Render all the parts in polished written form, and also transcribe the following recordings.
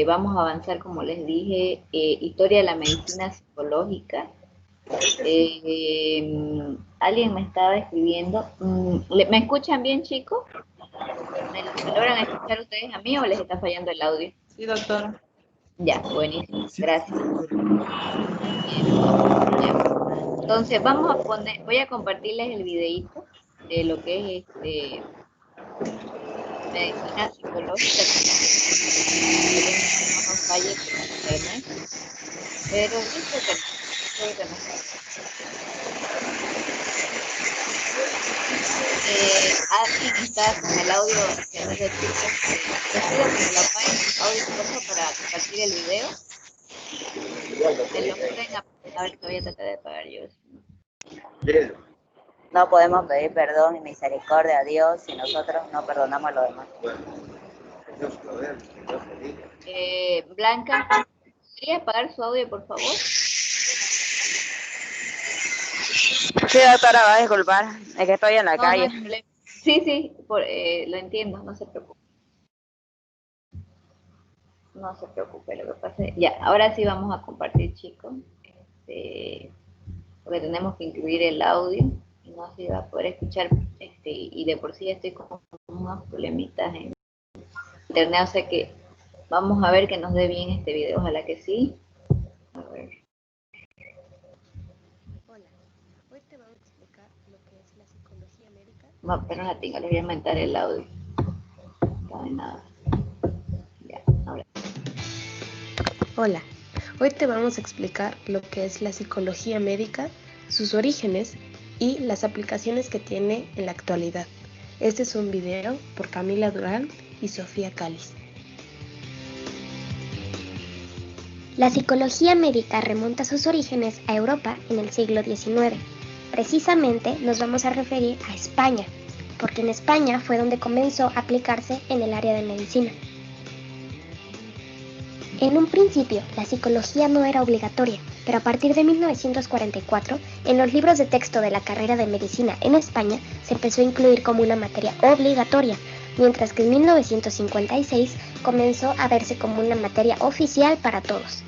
Vamos a avanzar, como les dije, historia de la medicina psicológica. Alguien me estaba escribiendo. ¿Me escuchan bien, chicos? ¿Me logran escuchar ustedes a mí o les está fallando el audio? Sí, doctora. Ya, buenísimo, gracias. Ya. Entonces, voy a compartirles el videíto de lo que es medicina psicológica. Esperemos que no nos falle el internet. Pero listo que no, creo que no falla. Alguien está con el audio encendido, chicos. Les pido que me lo apaguen sus audios, por favor, para compartir el video. Me lo pueden a ver, que voy a tratar de apagar yo. No podemos pedir perdón y misericordia a Dios si nosotros no perdonamos a los demás. Blanca, ¿podría apagar su audio, por favor? Sí, doctora, va a disculpar, es que estoy en la calle. No, sí, lo entiendo, no se preocupe. No se preocupe, lo que pasa es... Ya, ahora sí vamos a compartir, chicos. Porque tenemos que incluir el audio y no se va a poder escuchar, y de por sí estoy con unos problemitas en internet, o sea que vamos a ver que nos dé bien este video, ojalá que sí. A ver. Hola, hoy te vamos a explicar lo que es la psicología médica. No, apenas la tengo, les voy a aumentar el audio. No hay nada. Ya, ahora. Hola, hoy te vamos a explicar lo que es la psicología médica, sus orígenes y las aplicaciones que tiene en la actualidad. Este es un video por Camila Durán y Sofía Cáliz. La psicología médica remonta sus orígenes a Europa en el siglo XIX. Precisamente nos vamos a referir a España, porque en España fue donde comenzó a aplicarse en el área de medicina. En un principio, la psicología no era obligatoria, pero a partir de 1944, en los libros de texto de la carrera de medicina en España, se empezó a incluir como una materia obligatoria, mientras que en 1956 comenzó a verse como una materia oficial para todos.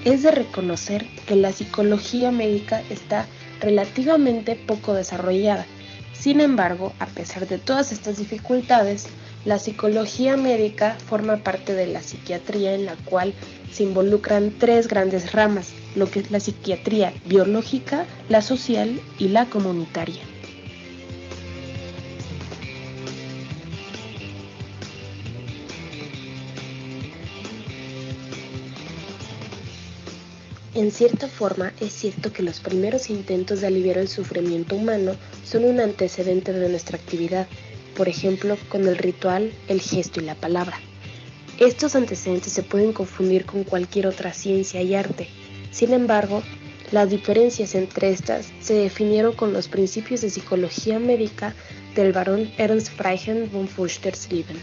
Es de reconocer que la psicología médica está relativamente poco desarrollada. Sin embargo, a pesar de todas estas dificultades, la psicología médica forma parte de la psiquiatría, en la cual se involucran tres grandes ramas, lo que es la psiquiatría biológica, la social y la comunitaria. En cierta forma, es cierto que los primeros intentos de aliviar el sufrimiento humano son un antecedente de nuestra actividad, por ejemplo, con el ritual, el gesto y la palabra. Estos antecedentes se pueden confundir con cualquier otra ciencia y arte. Sin embargo, las diferencias entre estas se definieron con los principios de psicología médica del barón Ernst Freiherr von Fürstensleben.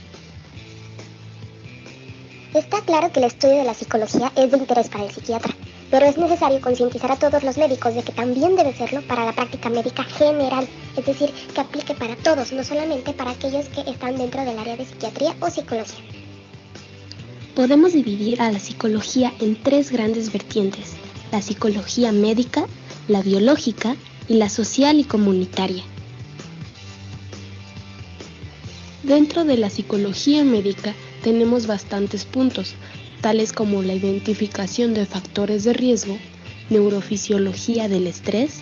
Está claro que el estudio de la psicología es de interés para el psiquiatra, pero es necesario concientizar a todos los médicos de que también debe serlo para la práctica médica general, es decir, que aplique para todos, no solamente para aquellos que están dentro del área de psiquiatría o psicología. Podemos dividir a la psicología en tres grandes vertientes: la psicología médica, la biológica y la social y comunitaria. Dentro de la psicología médica tenemos bastantes puntos, tales como la identificación de factores de riesgo, neurofisiología del estrés,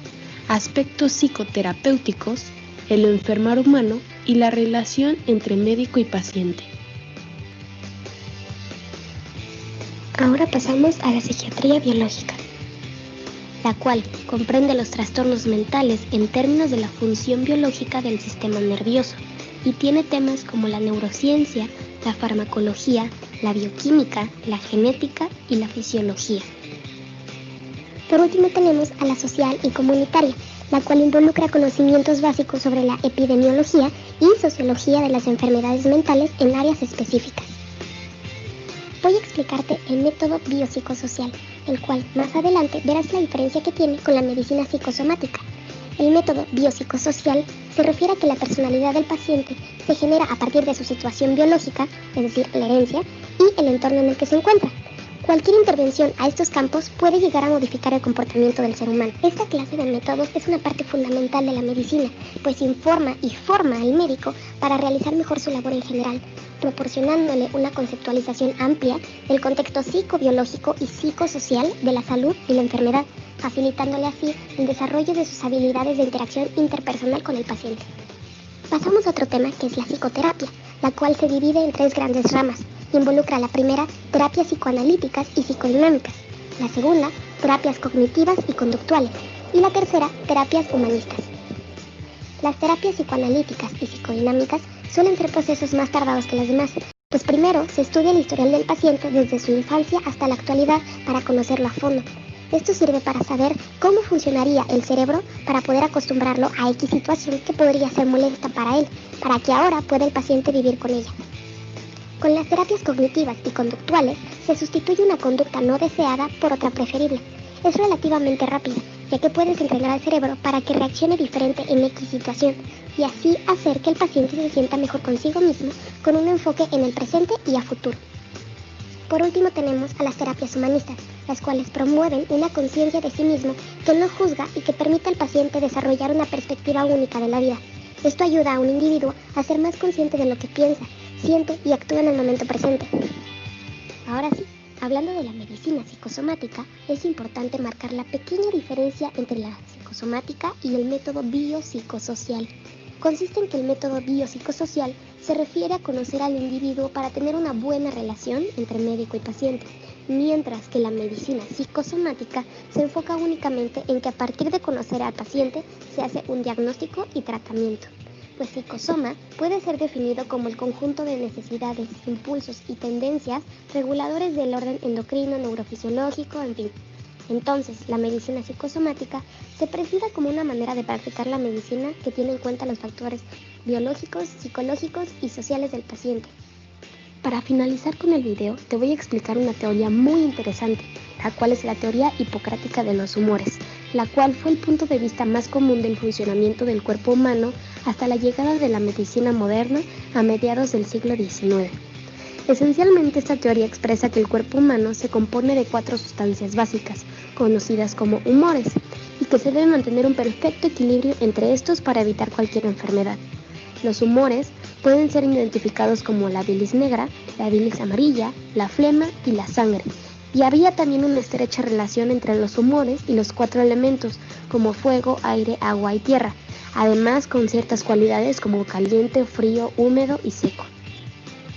aspectos psicoterapéuticos, el enfermar humano y la relación entre médico y paciente. Ahora pasamos a la psiquiatría biológica, la cual comprende los trastornos mentales en términos de la función biológica del sistema nervioso y tiene temas como la neurociencia, la farmacología, la bioquímica, la genética y la fisiología. Por último tenemos a la social y comunitaria, la cual involucra conocimientos básicos sobre la epidemiología y sociología de las enfermedades mentales en áreas específicas. Voy a explicarte el método biopsicosocial, el cual más adelante verás la diferencia que tiene con la medicina psicosomática. El método biopsicosocial se refiere a que la personalidad del paciente se genera a partir de su situación biológica, es decir, la herencia, y el entorno en el que se encuentra. Cualquier intervención a estos campos puede llegar a modificar el comportamiento del ser humano. Esta clase de métodos es una parte fundamental de la medicina, pues informa y forma al médico para realizar mejor su labor en general, proporcionándole una conceptualización amplia del contexto psicobiológico y psicosocial de la salud y la enfermedad, facilitándole así el desarrollo de sus habilidades de interacción interpersonal con el paciente. Pasamos a otro tema, que es la psicoterapia, la cual se divide en 3 grandes ramas. Involucra la primera, terapias psicoanalíticas y psicodinámicas; la segunda, terapias cognitivas y conductuales; y la tercera, terapias humanistas. Las terapias psicoanalíticas y psicodinámicas suelen ser procesos más tardados que las demás, pues primero se estudia el historial del paciente desde su infancia hasta la actualidad para conocerlo a fondo. Esto sirve para saber cómo funcionaría el cerebro para poder acostumbrarlo a X situación que podría ser molesta para él, para que ahora pueda el paciente vivir con ella. Con las terapias cognitivas y conductuales se sustituye una conducta no deseada por otra preferible. Es relativamente rápida, ya que puedes entrenar al cerebro para que reaccione diferente en X situación, y así hacer que el paciente se sienta mejor consigo mismo, con un enfoque en el presente y a futuro. Por último tenemos a las terapias humanistas, las cuales promueven una conciencia de sí mismo que no juzga y que permite al paciente desarrollar una perspectiva única de la vida. Esto ayuda a un individuo a ser más consciente de lo que piensa, siente y actúa en el momento presente. Ahora sí, hablando de la medicina psicosomática, es importante marcar la pequeña diferencia entre la psicosomática y el método biopsicosocial. Consiste en que el método biopsicosocial se refiere a conocer al individuo para tener una buena relación entre médico y paciente, mientras que la medicina psicosomática se enfoca únicamente en que a partir de conocer al paciente se hace un diagnóstico y tratamiento. Pues psicosoma puede ser definido como el conjunto de necesidades, impulsos y tendencias reguladores del orden endocrino, neurofisiológico, en fin. Entonces, la medicina psicosomática se presenta como una manera de practicar la medicina que tiene en cuenta los factores biológicos, psicológicos y sociales del paciente. Para finalizar con el video, te voy a explicar una teoría muy interesante, la cual es la teoría hipocrática de los humores, la cual fue el punto de vista más común del funcionamiento del cuerpo humano hasta la llegada de la medicina moderna a mediados del siglo XIX. Esencialmente, esta teoría expresa que el cuerpo humano se compone de 4 sustancias básicas, conocidas como humores, y que se debe mantener un perfecto equilibrio entre estos para evitar cualquier enfermedad. Los humores pueden ser identificados como la bilis negra, la bilis amarilla, la flema y la sangre. Y había también una estrecha relación entre los humores y los 4 elementos, como fuego, aire, agua y tierra, además con ciertas cualidades como caliente, frío, húmedo y seco.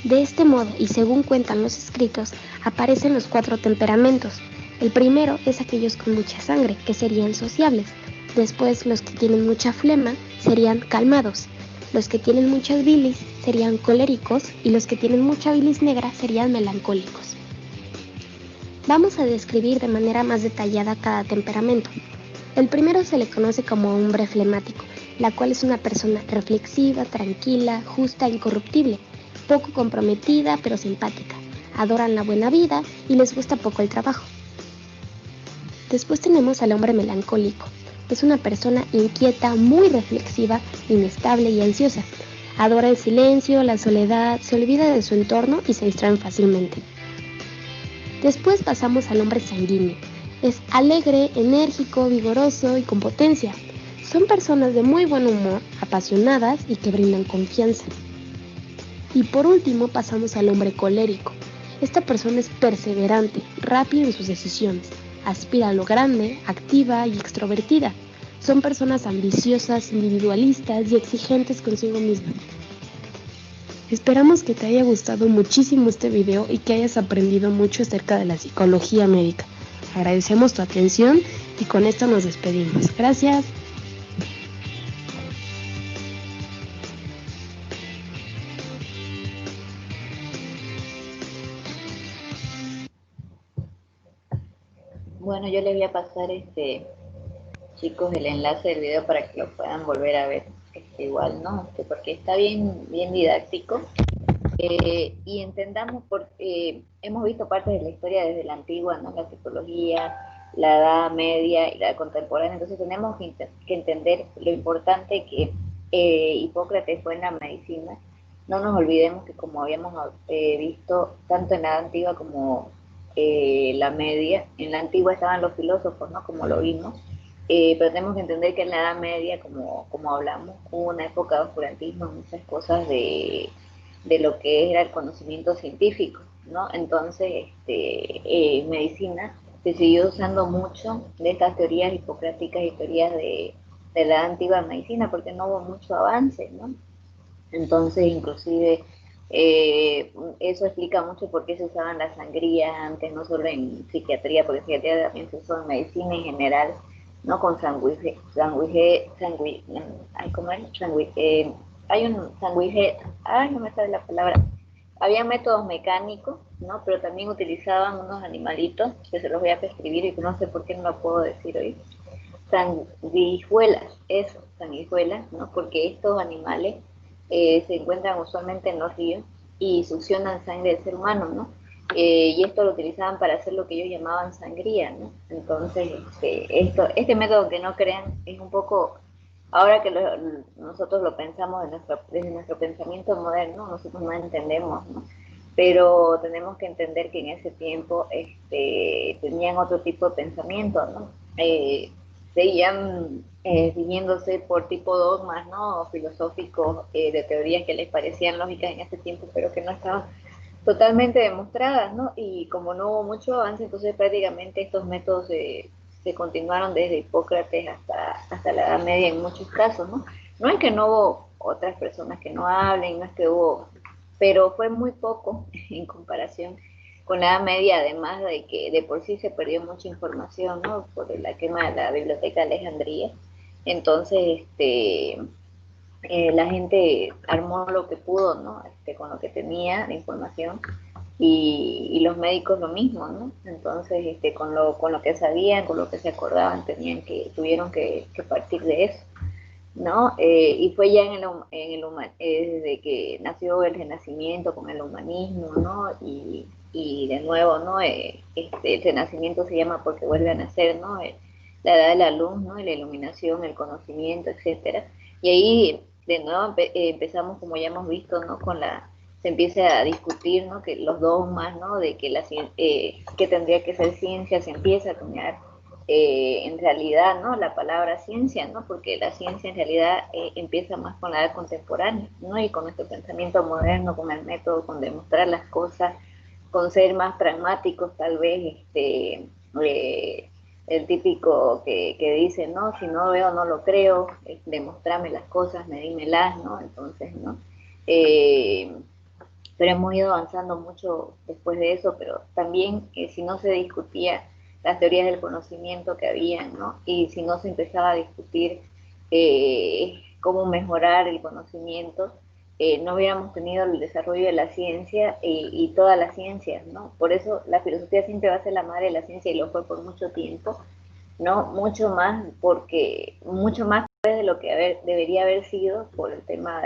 De este modo, y según cuentan los escritos, aparecen los 4 temperamentos. El primero es aquellos con mucha sangre, que serían sociables. Después, los que tienen mucha flema serían calmados. Los que tienen muchas bilis serían coléricos y los que tienen mucha bilis negra serían melancólicos. Vamos a describir de manera más detallada cada temperamento. El primero se le conoce como hombre flemático, la cual es una persona reflexiva, tranquila, justa e incorruptible, poco comprometida pero simpática. Adoran la buena vida y les gusta poco el trabajo. Después tenemos al hombre melancólico. Es una persona inquieta, muy reflexiva, inestable y ansiosa. Adora el silencio, la soledad, se olvida de su entorno y se distraen fácilmente. Después pasamos al hombre sanguíneo. Es alegre, enérgico, vigoroso y con potencia. Son personas de muy buen humor, apasionadas y que brindan confianza. Y por último pasamos al hombre colérico. Esta persona es perseverante, rápida en sus decisiones. Aspira a lo grande, activa y extrovertida. Son personas ambiciosas, individualistas y exigentes consigo mismas. Esperamos que te haya gustado muchísimo este video y que hayas aprendido mucho acerca de la psicología médica. Agradecemos tu atención y con esto nos despedimos. Gracias. Bueno, yo les voy a pasar chicos, el enlace del video para que lo puedan volver a ver, igual, ¿no? Porque está bien didáctico, y entendamos, porque hemos visto partes de la historia desde la antigua, ¿no? La psicología, la edad media y la contemporánea, entonces tenemos que entender lo importante que Hipócrates fue en la medicina no nos olvidemos que como habíamos visto tanto en la Edad Antigua como la Media, en la Antigua estaban los filósofos, ¿no? Como lo vimos, pero tenemos que entender que en la Edad Media, como hablamos, hubo una época de oscurantismo, muchas cosas de lo que era el conocimiento científico, ¿no? Entonces, medicina se siguió usando mucho de estas teorías hipocráticas y teorías de la antigua medicina, porque no hubo mucho avance, ¿no? Entonces, inclusive, eso explica mucho por qué se usaban las sangrías antes, no solo en psiquiatría, porque en psiquiatría también se usó en medicina en general, ¿no? Con ay, ¿cómo es? Hay un sangüije, ay, no me sale la palabra. Había métodos mecánicos, ¿no? Pero también utilizaban unos animalitos, que se los voy a prescribir y que no sé por qué no lo puedo decir hoy. Sanguijuelas, eso, sanguijuelas, ¿no? Porque estos animales se encuentran usualmente en los ríos y succionan sangre del ser humano, ¿no? Y esto lo utilizaban para hacer lo que ellos llamaban sangría, ¿no? Entonces, este método, que no crean, es un poco, ahora que nosotros lo pensamos desde nuestro pensamiento moderno, nosotros no entendemos, ¿no? Pero tenemos que entender que en ese tiempo tenían otro tipo de pensamiento, ¿no? Seguían siguiéndose por tipo dogmas, ¿no? Filosóficos, de teorías que les parecían lógicas en ese tiempo, pero que no estaban totalmente demostradas, ¿no? Y como no hubo mucho avance, entonces prácticamente estos métodos se continuaron desde Hipócrates hasta la Edad Media en muchos casos, ¿no? No es que no hubo otras personas que no hablen, no es que hubo, pero fue muy poco en comparación con la Edad Media, además de que de por sí se perdió mucha información, ¿no? Por la quema de la Biblioteca de Alejandría. Entonces, la gente armó lo que pudo, ¿no? Con lo que tenía de información, y los médicos lo mismo, ¿no? Entonces, con lo que sabían, con lo que se acordaban, tuvieron que partir de eso, ¿no? Y fue ya desde que nació el Renacimiento con el humanismo, ¿no? Y de nuevo, ¿no? El Renacimiento se llama porque vuelve a nacer, ¿no? La edad de la luz, ¿no? Y la iluminación, el conocimiento, etcétera. Y ahí de nuevo empezamos, como ya hemos visto, ¿no? Se empieza a discutir, ¿no? Que los dogmas, ¿no? De que que tendría que ser ciencia, se empieza a acuñar en realidad, ¿no? La palabra ciencia, ¿no? Porque la ciencia en realidad empieza más con la edad contemporánea, ¿no? Y con nuestro pensamiento moderno, con el método, con demostrar las cosas, con ser más pragmáticos, tal vez, eh, el típico que dice, no, si no veo, no lo creo, demostrame las cosas, medímelas, ¿no? Entonces, ¿no? Eh, pero hemos ido avanzando mucho después de eso, pero también si no se discutía las teorías del conocimiento que habían, ¿no? Y si no se empezaba a discutir cómo mejorar el conocimiento, no hubiéramos tenido el desarrollo de la ciencia y todas las ciencias, ¿no? Por eso la filosofía siempre va a ser la madre de la ciencia y lo fue por mucho tiempo, ¿no? Mucho más de lo que debería haber sido por el tema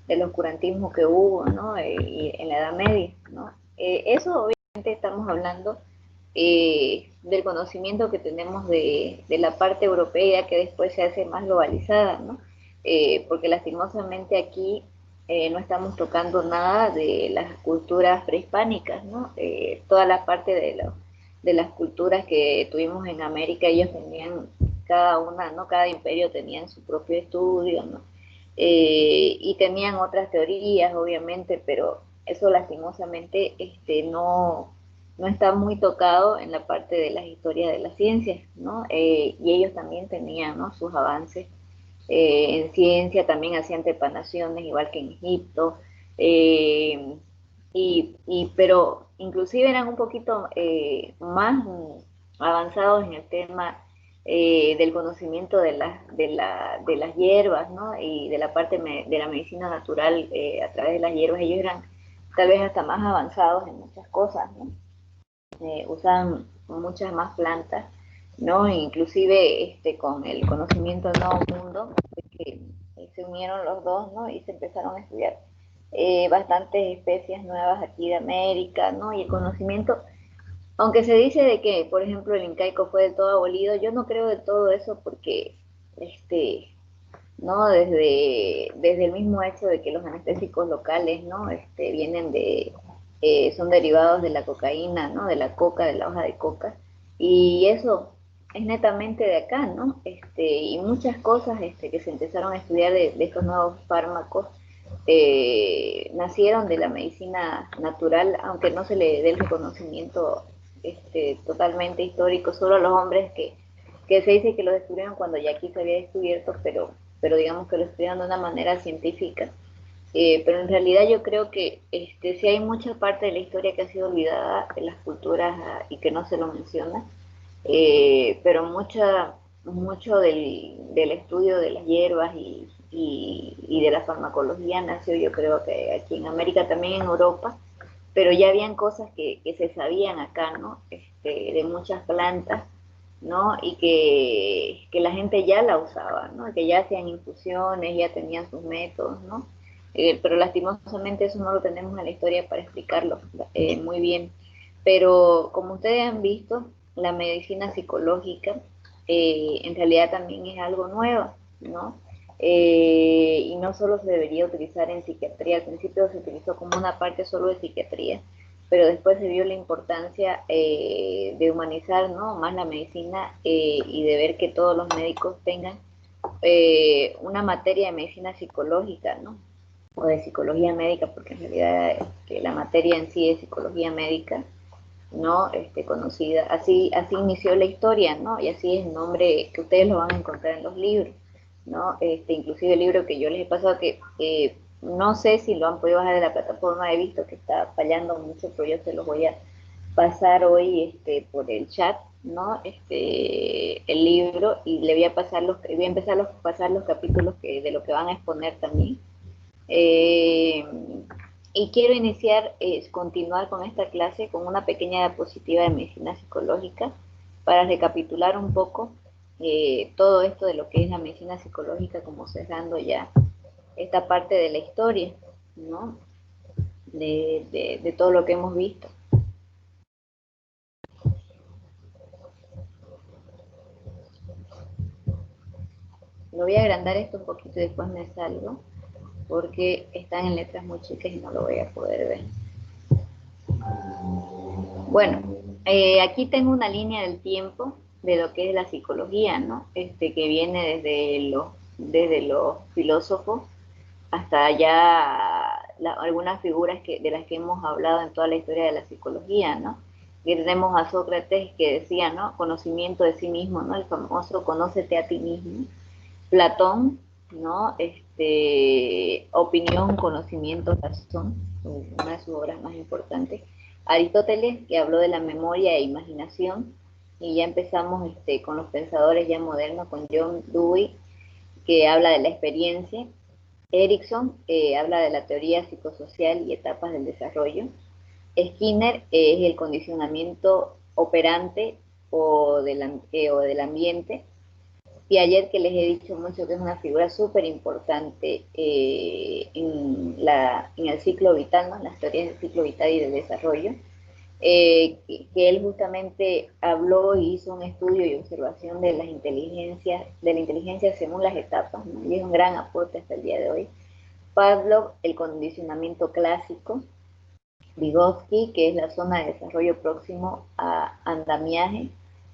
del oscurantismo que hubo, ¿no? Y en la Edad Media, ¿no? Eso obviamente estamos hablando del conocimiento que tenemos de la parte europea, que después se hace más globalizada, ¿no? Porque lastimosamente aquí no estamos tocando nada de las culturas prehispánicas, ¿no? Toda la parte de las culturas que tuvimos en América, ellos tenían cada una, ¿no? Cada imperio tenía su propio estudio, ¿no? Y tenían otras teorías, obviamente, pero eso lastimosamente no está muy tocado en la parte de las historias de las ciencias, ¿no? Y ellos también tenían, ¿no? Sus avances en ciencia, también hacían trepanaciones, igual que en Egipto, eh, pero inclusive eran un poquito más avanzados en el tema del conocimiento de las hierbas, ¿no? Y de la parte de la medicina natural a través de las hierbas. Ellos eran tal vez hasta más avanzados en muchas cosas, ¿no? Usaban muchas más plantas, ¿no? Inclusive con el conocimiento del Nuevo Mundo, que se unieron los dos, ¿no? Y se empezaron a estudiar bastantes especies nuevas aquí de América, ¿no? Y el conocimiento, aunque se dice de que, por ejemplo, el incaico fue del todo abolido, yo no creo de todo eso porque este, ¿no? Desde el mismo hecho de que los anestésicos locales, ¿no? Vienen son derivados de la cocaína, ¿no? De la coca, de la hoja de coca, y eso es netamente de acá, ¿no? Y muchas cosas que se empezaron a estudiar de estos nuevos fármacos nacieron de la medicina natural, aunque no se le dé el reconocimiento totalmente histórico, solo a los hombres que se dice que lo descubrieron cuando ya aquí se había descubierto, pero digamos que lo estudiaron de una manera científica. Pero en realidad yo creo que sí hay mucha parte de la historia que ha sido olvidada de las culturas y que no se lo menciona, pero mucho del estudio de las hierbas y de la farmacología nació, yo creo que aquí en América, también en Europa, pero ya habían cosas que se sabían acá, ¿no? De muchas plantas, ¿no? Y que la gente ya la usaba, ¿no? Que ya hacían infusiones, ya tenían sus métodos, ¿no? Pero lastimosamente eso no lo tenemos en la historia para explicarlo muy bien. Pero como ustedes han visto, la medicina psicológica en realidad también es algo nuevo, ¿no? Y no solo se debería utilizar en psiquiatría, al principio se utilizó como una parte solo de psiquiatría, pero después se vio la importancia de humanizar, ¿no? Más la medicina y de ver que todos los médicos tengan una materia de medicina psicológica, ¿no? O de psicología médica, porque en realidad que la materia en sí es psicología médica, ¿no? Conocida. Así inició la historia, ¿no? Y así es el nombre que ustedes lo van a encontrar en los libros, ¿no? Inclusive el libro que yo les he pasado, que no sé si lo han podido bajar de la plataforma, he visto que está fallando mucho, pero yo se los voy a pasar hoy por el chat, ¿no? El libro, y le voy a pasar voy a empezar a pasar los capítulos de lo que van a exponer también. Eh, y quiero continuar con esta clase con una pequeña diapositiva de medicina psicológica para recapitular un poco todo esto de lo que es la medicina psicológica, como cerrando ya esta parte de la historia, ¿no? De todo lo que hemos visto. Lo voy a agrandar esto un poquito y después me salgo, porque están en letras muy chicas y no lo voy a poder ver. Bueno, aquí tengo una línea del tiempo de lo que es la psicología, ¿no? Que viene desde los filósofos hasta ya algunas figuras de las que hemos hablado en toda la historia de la psicología, ¿no? Y tenemos a Sócrates que decía, ¿no? Conocimiento de sí mismo, ¿no? El famoso conócete a ti mismo. Platón, ¿no? Opinión, conocimiento, razón, una de sus obras más importantes. Aristóteles, que habló de la memoria e imaginación, y ya empezamos con los pensadores ya modernos, con John Dewey, que habla de la experiencia. Erickson habla de la teoría psicosocial y etapas del desarrollo. Skinner es el condicionamiento operante o del ambiente. Piaget, que les he dicho mucho que es una figura súper importante en el ciclo vital, ¿no? En las teorías del ciclo vital y del desarrollo, que él justamente habló y hizo un estudio y observación de la inteligencia según las etapas, ¿no? Y es un gran aporte hasta el día de hoy. Pavlov, el condicionamiento clásico. Vygotsky, que es la zona de desarrollo próximo a andamiaje.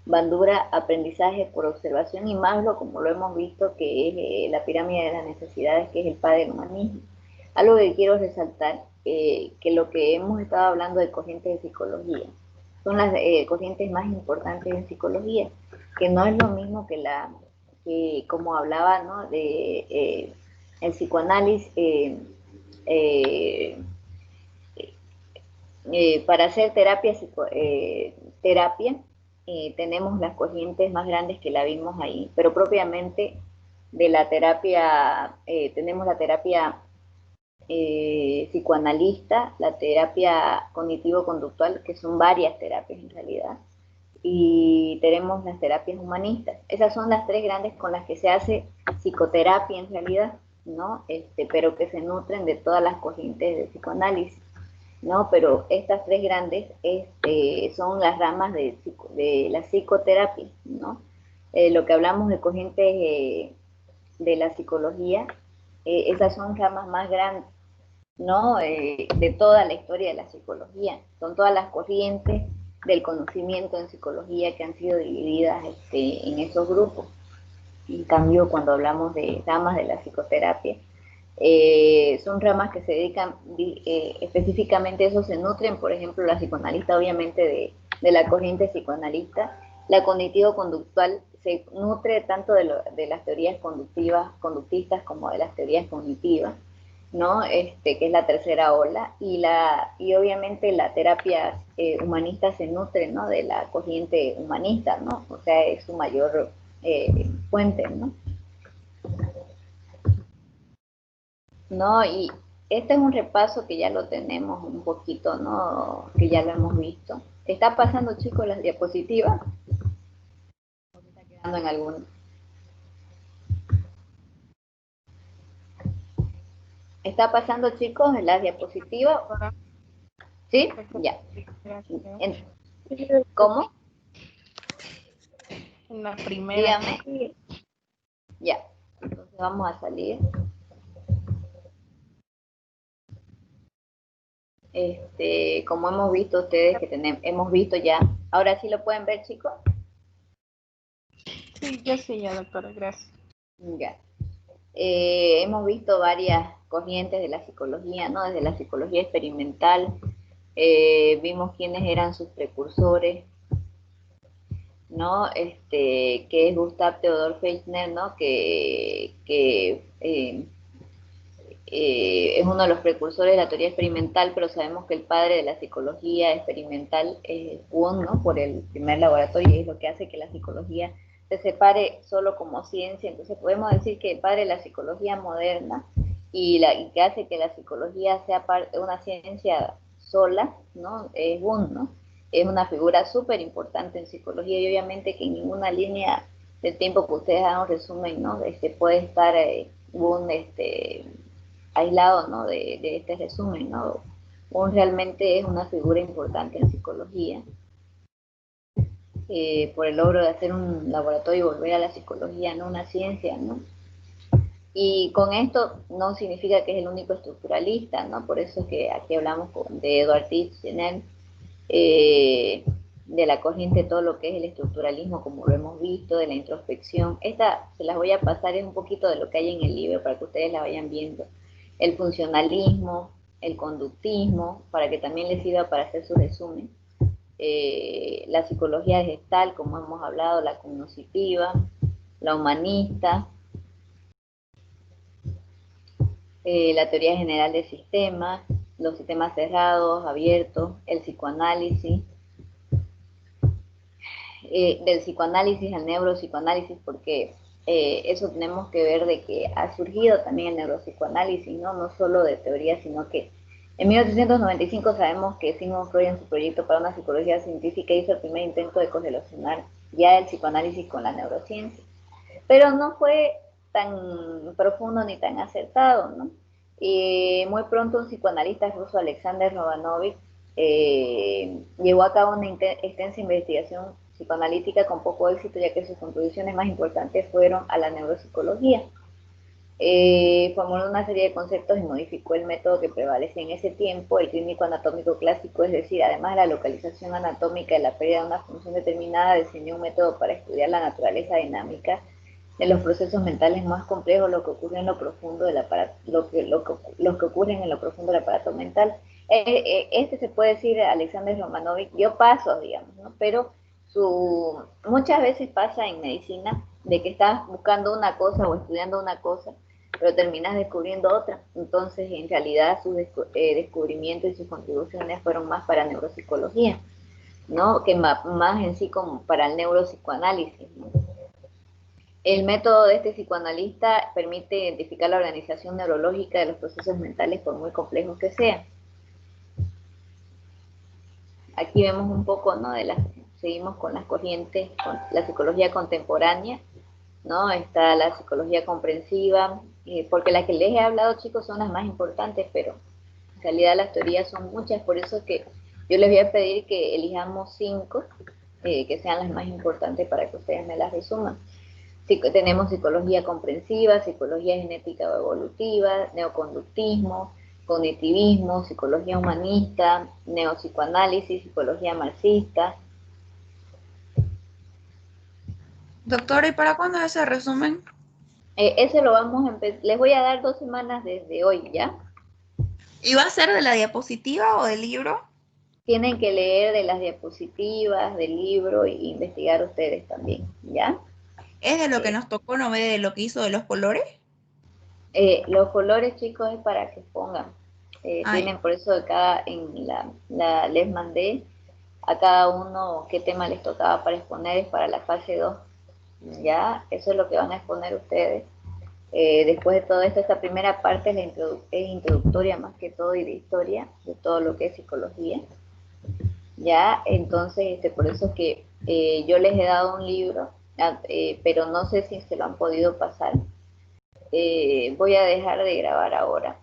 Bandura, aprendizaje por observación, y Maslow, como lo hemos visto, que es la pirámide de las necesidades, que es el padre del humanismo. Algo que quiero resaltar, que lo que hemos estado hablando de corrientes de psicología, son las corrientes más importantes en psicología, que no es lo mismo que como hablaba, ¿no? De el psicoanálisis, para hacer terapia tenemos las corrientes más grandes que la vimos ahí, pero propiamente de la terapia, tenemos la terapia psicoanalista, la terapia cognitivo-conductual, que son varias terapias en realidad, y tenemos las terapias humanistas. Esas son las tres grandes con las que se hace psicoterapia en realidad, ¿no? Pero que se nutren de todas las corrientes de psicoanálisis, ¿no? Pero estas tres grandes son las ramas de la psicoterapia, ¿no? Lo que hablamos de corrientes de la psicología, esas son ramas más grandes, ¿no? De toda la historia de la psicología. Son todas las corrientes del conocimiento en psicología que han sido divididas en esos grupos. En cambio, cuando hablamos de ramas de la psicoterapia, son ramas que se dedican específicamente a eso, se nutren, por ejemplo, la psicoanalista obviamente de la corriente psicoanalista, la cognitivo-conductual se nutre tanto de las teorías conductistas como de las teorías cognitivas, ¿no? Que es la tercera ola, y obviamente la terapia humanista se nutre, ¿no? De la corriente humanista, ¿no? O sea, es su mayor fuente, ¿no? ¿No? Y este es un repaso que ya lo tenemos un poquito, ¿no? Que ya lo hemos visto. ¿Está pasando, chicos, las diapositivas? ¿O se está quedando en alguna? ¿Está pasando, chicos, en las diapositivas? ¿Sí? Ya. ¿Cómo? En la primera. Dígame. Ya. Entonces vamos a salir. Como hemos visto ustedes que hemos visto ya. Ahora sí lo pueden ver, chicos. Sí, yo sí, ya, doctora, gracias. Ya. Hemos visto varias corrientes de la psicología, ¿no? Desde la psicología experimental, vimos quiénes eran sus precursores, ¿no? Que es Gustav Theodor Fechner, ¿no? Es uno de los precursores de la teoría experimental, pero sabemos que el padre de la psicología experimental es Wundt, ¿no? Por el primer laboratorio, y es lo que hace que la psicología se separe solo como ciencia. Entonces podemos decir que el padre de la psicología moderna y que hace que la psicología sea una ciencia sola, ¿no? Es Wundt, ¿no? Es una figura súper importante en psicología, y obviamente que en ninguna línea del tiempo que ustedes dan un resumen, ¿no? Puede estar Wundt aislado, ¿no? de este resumen, ¿no? Wundt realmente es una figura importante en psicología, por el logro de hacer un laboratorio y volver a la psicología, no una ciencia, ¿no? Y con esto no significa que es el único estructuralista, ¿no? Por eso es que aquí hablamos de Edward Titchener, de la corriente, todo lo que es el estructuralismo, como lo hemos visto, de la introspección. Esta se las voy a pasar, es un poquito de lo que hay en el libro para que ustedes la vayan viendo. El funcionalismo, el conductismo, para que también les sirva para hacer su resumen. La psicología gestal, como hemos hablado, la cognitiva, la humanista, la teoría general de sistemas, los sistemas cerrados, abiertos, el psicoanálisis, del psicoanálisis al neuropsicoanálisis, porque eso tenemos que ver de que ha surgido también el neuropsicoanálisis, no solo de teoría, sino que en 1895 sabemos que Sigmund Freud, en su proyecto para una psicología científica, hizo el primer intento de correlacionar ya el psicoanálisis con la neurociencia, pero no fue tan profundo ni tan acertado, ¿no? Y muy pronto un psicoanalista ruso, Alexander Romanovich, llevó a cabo una extensa investigación psicoanalítica con poco éxito, ya que sus contribuciones más importantes fueron a la neuropsicología. Formuló una serie de conceptos y modificó el método que prevalecía en ese tiempo, el clínico anatómico clásico, es decir, además de la localización anatómica de la pérdida de una función determinada, diseñó un método para estudiar la naturaleza dinámica de los procesos mentales más complejos, lo que ocurre en lo profundo del aparato, lo que ocurren en lo profundo del aparato mental. Se puede decir, Alexander Romanovich, dio pasos, digamos, ¿no? Pero muchas veces pasa en medicina de que estás buscando una cosa o estudiando una cosa, pero terminas descubriendo otra. Entonces, en realidad, sus descubrimientos y sus contribuciones fueron más para neuropsicología, ¿no? Que más en sí como para el neuropsicoanálisis, ¿no? El método de este psicoanalista permite identificar la organización neurológica de los procesos mentales, por muy complejos que sean. Aquí vemos un poco, ¿no? Seguimos con las corrientes, con la psicología contemporánea, ¿no? Está la psicología comprensiva, porque las que les he hablado, chicos, son las más importantes, pero en realidad las teorías son muchas, por eso que yo les voy a pedir que elijamos 5, que sean las más importantes para que ustedes me las resuman. Tenemos psicología comprensiva, psicología genética o evolutiva, neoconductismo, cognitivismo, psicología humanista, neopsicoanálisis, psicología marxista. Doctora, ¿y para cuándo es ese resumen? Ese lo vamos a empezar, les voy a dar 2 semanas desde hoy, ¿ya? ¿Y va a ser de la diapositiva o del libro? Tienen que leer de las diapositivas, del libro e investigar ustedes también, ¿ya? ¿Es de lo que nos tocó, no ve de lo que hizo de los colores? Los colores, chicos, es para que pongan. Tienen por eso les mandé a cada uno qué tema les tocaba para exponer, es para la fase 2. Ya, eso es lo que van a exponer ustedes. Después de todo esto, esta primera parte es introductoria más que todo y de historia, de todo lo que es psicología. Ya, entonces, por eso es que yo les he dado un libro, pero no sé si se lo han podido pasar. Voy a dejar de grabar ahora.